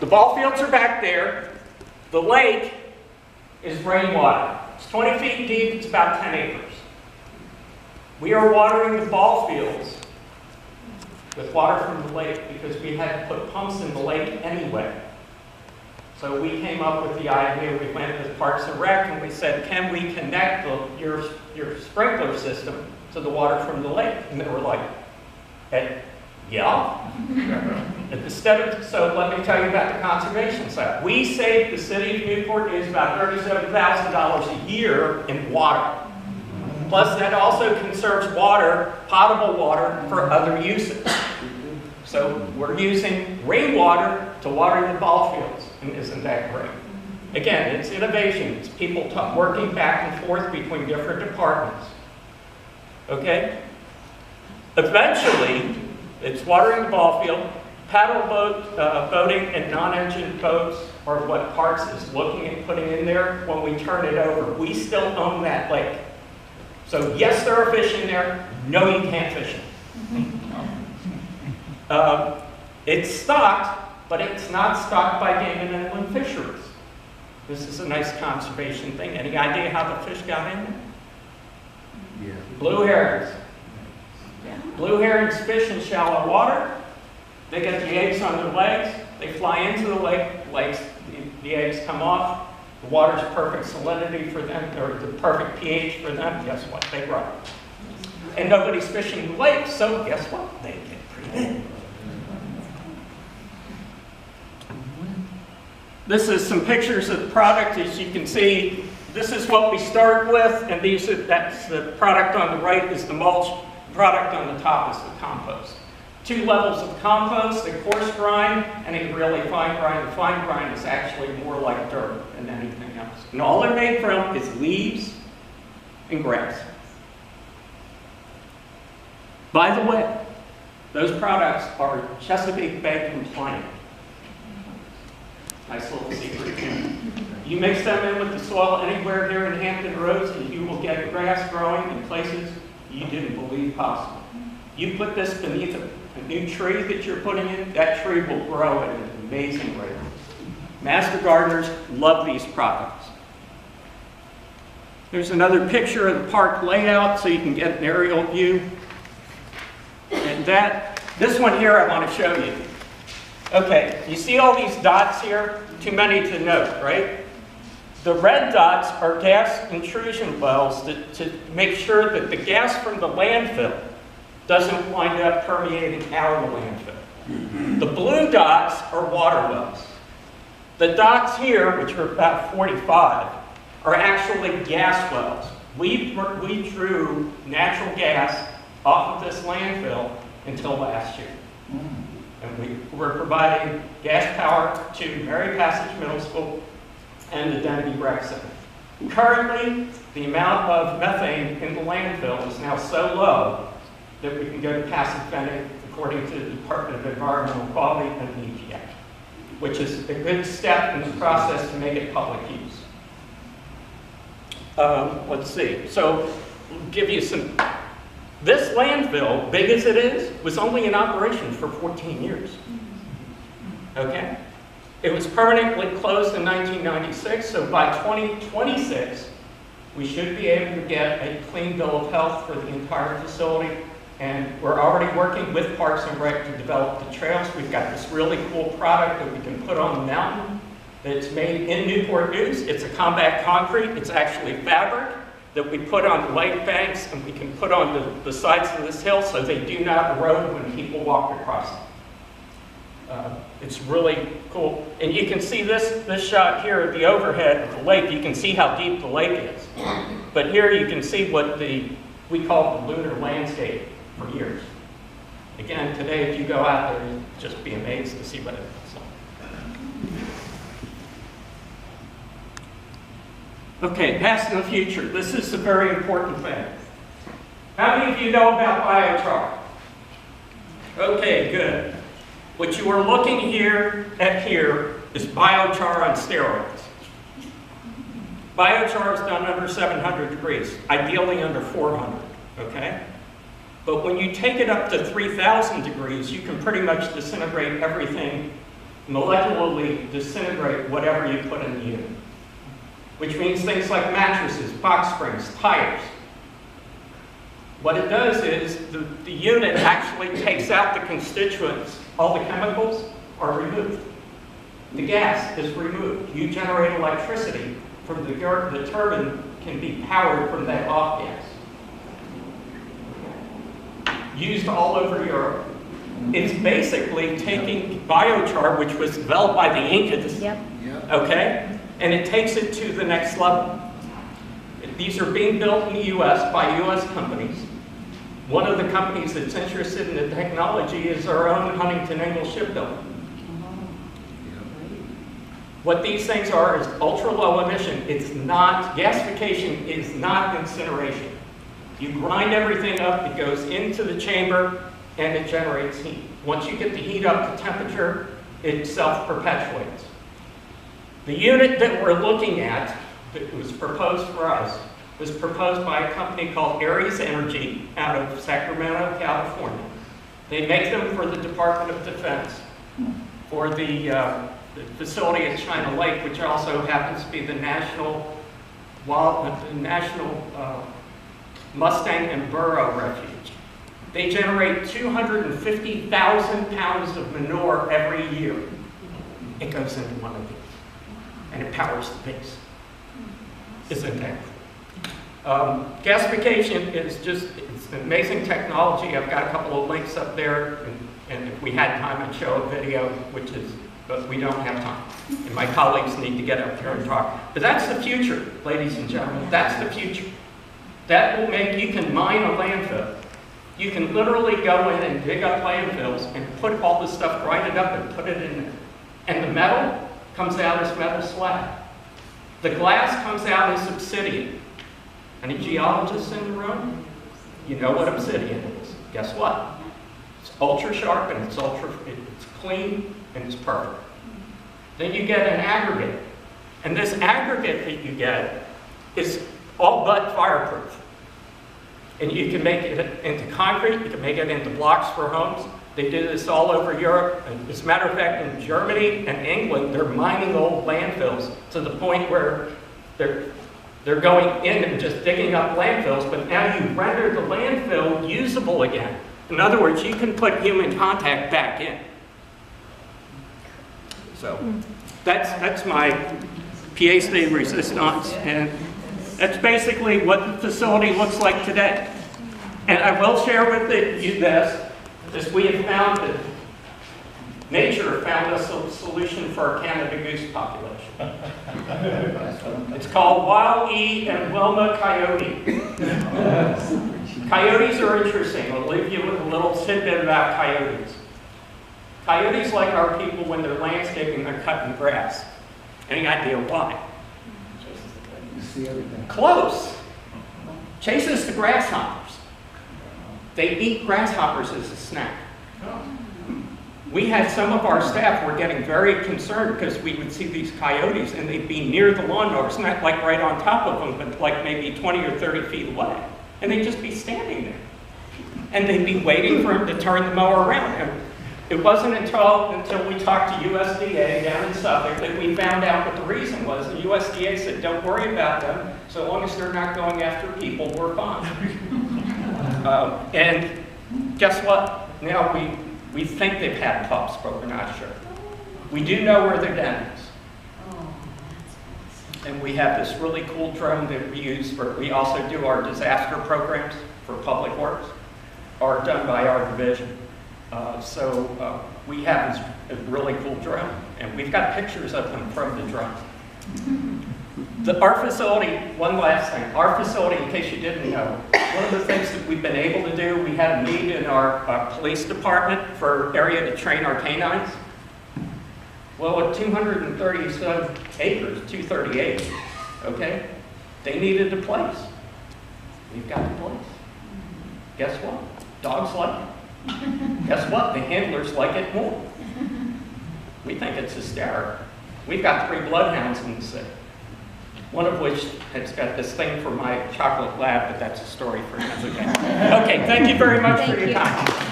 the ball fields are back there. The lake is rainwater. It's 20 feet deep, it's about 10 acres. We are watering the ball fields with water from the lake because we had to put pumps in the lake anyway. So we came up with the idea, we went with Parks and Rec and we said, can we connect your sprinkler system to the water from the lake? And they were like, yeah. So let me tell you about the conservation side. We saved the city of Newport is about $37,000 a year in water. Plus that also conserves water, potable water, for other uses. So we're using rainwater to water the ball fields, and isn't that great? Again, it's innovation. It's people working back and forth between different departments. Okay? Eventually, it's watering the ball field. Paddle boating and non-engine boats are what Parks is looking at putting in there when we turn it over. We still own that lake. So yes, there are fish in there. No, you can't fish it. It's stocked, but it's not stocked by Game and Inland Fisheries. This is a nice conservation thing. Any idea how the fish got in there? Yeah. Blue herrings. Blue herrings fish in shallow water. They get the eggs on their legs. They fly into the lake. The eggs come off. The water's perfect salinity for them, or the perfect pH for them. Guess what? They grow. And nobody's fishing the lake, so guess what? They get pretty big. This is some pictures of the product. As you can see, this is what we start with, and that's the product on the right is the mulch. The product on the top is the compost. 2 levels of compost, a coarse grind and a really fine grind. The fine grind is actually more like dirt than anything else. And all they're made from is leaves and grass. By the way, those products are Chesapeake Bay compliant. Nice little secret. You mix them in with the soil anywhere here in Hampton Roads and you will get grass growing in places you didn't believe possible. You put this beneath a new tree that you're putting in, that tree will grow at an amazing rate. Master gardeners love these products. There's another picture of the park layout so you can get an aerial view. And this one here I want to show you. Okay, you see all these dots here? Too many to note, right? The red dots are gas intrusion wells to make sure that the gas from the landfill doesn't wind up permeating our landfill. The blue dots are water wells. The dots here, which are about 45, are actually gas wells. We drew natural gas off of this landfill until last year. And we were providing gas power to Mary Passage Middle School and the Denby Rec Center. Currently, the amount of methane in the landfill is now so low that we can go to passive venting according to the Department of Environmental Quality and the EPA, which is a good step in the process to make it public use. Let's see, so we'll give you some. This landfill, big as it is, was only in operation for 14 years. Okay? It was permanently closed in 1996, so by 2026, we should be able to get a clean bill of health for the entire facility. And we're already working with Parks and Rec to develop the trails. We've got this really cool product that we can put on the mountain that's made in Newport News. It's a combat concrete. It's actually fabric that we put on the lake banks and we can put on the sides of this hill so they do not erode when people walk across them. It's really cool. And you can see this shot here at the overhead of the lake. You can see how deep the lake is. But here you can see what we call the lunar landscape for years. Again, today if you go out there, you'll just be amazed to see what it looks like. Okay, past and the future. This is a very important thing. How many of you know about biochar? Okay, good. What you are looking at here is biochar on steroids. Biochar is done under 700 degrees, ideally under 400, okay? But when you take it up to 3,000 degrees, you can pretty much disintegrate everything molecularly disintegrate whatever you put in the unit, which means things like mattresses, box springs, tires. What it does is the unit actually takes out the constituents. All the chemicals are removed. The gas is removed. You generate electricity from the turbine can be powered from that off gas. Used all over Europe. It's basically taking biochar, which was developed by the Incas, okay, and it takes it to the next level. These are being built in the U.S. by U.S. companies. One of the companies that's interested in the technology is our own Huntington Ingalls shipbuilding. What these things are is ultra low emission. It's not, gasification is not incineration. You grind everything up, it goes into the chamber, and it generates heat. Once you get the heat up to temperature, it self-perpetuates. The unit that we're looking at, that was proposed for us, was proposed by a company called Ares Energy out of Sacramento, California. They make them for the Department of Defense, for the facility at China Lake, which also happens to be the national Mustang and Burro refuge. They generate 250,000 pounds of manure every year. It goes into one of these, and it powers the base. Isn't that cool? Gasification is just, it's an amazing technology. I've got a couple of links up there, and if we had time, I'd show a video, which is, but we don't have time. And my colleagues need to get up here and talk. But that's the future, ladies and gentlemen. That's the future. That will make, you can mine a landfill. You can literally go in and dig up landfills and put all this stuff, grind it up and put it in there. And the metal comes out as metal slab. The glass comes out as obsidian. Any geologists in the room? You know what obsidian is. Guess what? It's ultra sharp and it's clean and it's perfect. Then you get an aggregate. And this aggregate that you get is all but fireproof. And you can make it into concrete, you can make it into blocks for homes. They do this all over Europe. And as a matter of fact, in Germany and England, they're mining old landfills to the point where they're going in and just digging up landfills, but now you render the landfill usable again. In other words, you can put human contact back in. So that's my pièce de résistance, and that's basically what the facility looks like today. And I will share with you this we have found that nature found us a solution for our Canada goose population. It's called Wild E and Wilma coyote. Coyotes are interesting. I'll leave you with a little tidbit about coyotes. Coyotes, like our people, when they're landscaping, they're cutting grass. Any idea why? You see everything. Close. Chases the grasshoppers. They eat grasshoppers as a snack. We had some of our staff were getting very concerned because we would see these coyotes and they'd be near the lawnmowers, not like right on top of them, but like maybe 20 or 30 feet away. And they'd just be standing there. And they'd be waiting for him to turn the mower around. And it wasn't until we talked to USDA down in Suffolk that we found out what the reason was. The USDA said, don't worry about them. So long as they're not going after people, we're fine. And guess what? Now we think they've had pups, but we're not sure. We do know where their den is. And we have this really cool drone that we use for, we also do our disaster programs for public works, are done by our division. So we have this really cool drone, and we've got pictures of them from the drone. Our facility, one last thing, our facility, in case you didn't know, one of the things that we've been able to do, we had a need in our police department for area to train our canines. Well, at 237 acres, 238, okay, they needed a place. We've got a place. Guess what? Dogs like it. Guess what? The handlers like it more. We think it's hysterical. We've got 3 bloodhounds in the city. One of which has got this thing for my chocolate lab, but that's a story for another day. Okay, thank you very much for your time.